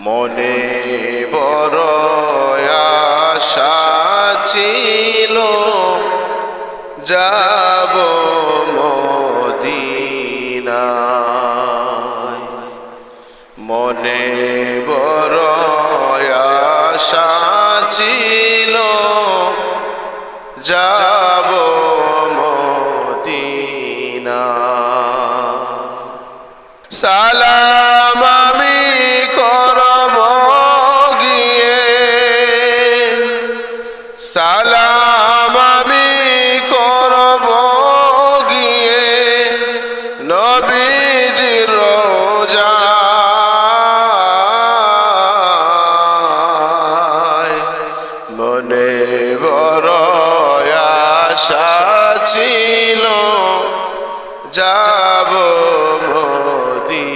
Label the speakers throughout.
Speaker 1: মনে বড় আশা ছিল যাব মদিনায়। মনে বড় আশা ছিল যাব মদিনায়। সালাম আমি করব গিয়ে, সালাম আমি করব গিয়ে নবীর রোজায়। মনে বড় আশা ছিল যাব মদিনায়।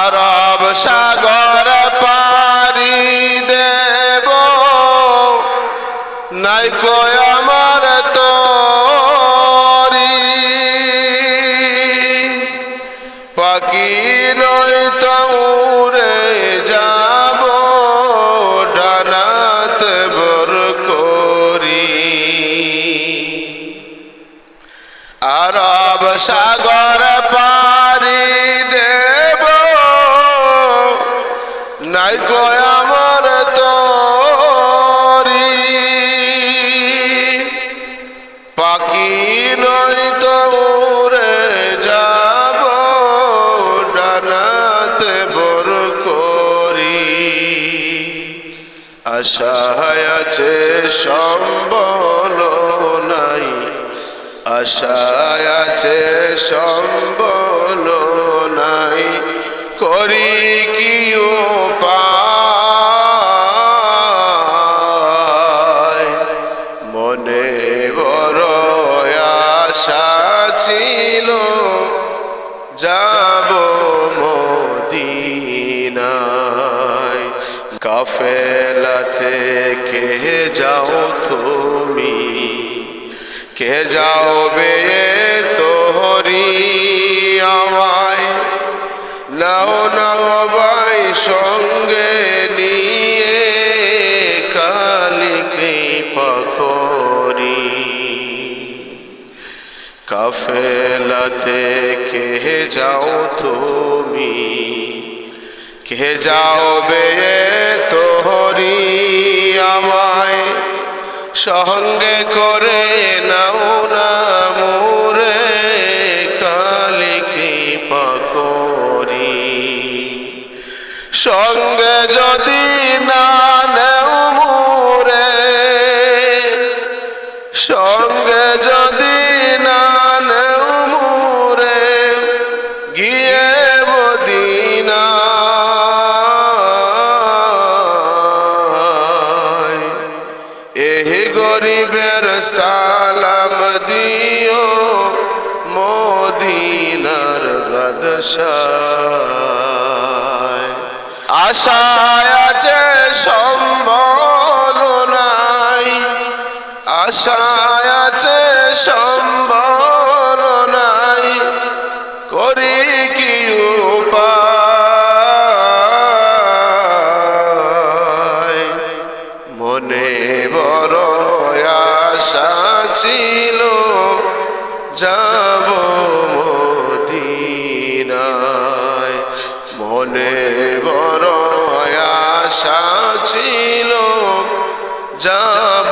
Speaker 1: আরব সাগর পাড়ি দেব, নাই কই আমার তরি। পাখি নই তো উড়ে যাব ডানাত ভর করি। আরব সাগর পাড়ি দেব, নাই কই আমার তরি। পাখি নই তো উড়ে যাব ডানাতে ভর করি। আশায় আছে সম্বল নাই, আশায় আছে সম্বল নাই, করি কি উপায়। মনে বড় আশা ছিল যাব মদিনায়। কাফেলা থেকে যাও তুমি, কে যাবে তোহরি আমায়। নাও নাও ভাই সঙ্গে নিয়ে, কালি কৃপা করি। কাফেলা থেকে যাও তুমি, কে যাবে তোহরি আমায়। সঙ্গে করে নাও না মোরে, কালি কৃপা করি। সঙ্গে যদি না নেও মোরে, সঙ্গে যদি না নেও মোরে, গিয়ে মদিনায়। এই গরিবের সালাম দিও মদিনার বাদশায়। আশায় আছে সম্বল নাই, আশায় আছে সম্বল নাই, করি কি উপায়। মনে বড় আশা ছিল যাব মদিনায়। মনে বড় আশা ছিল যাব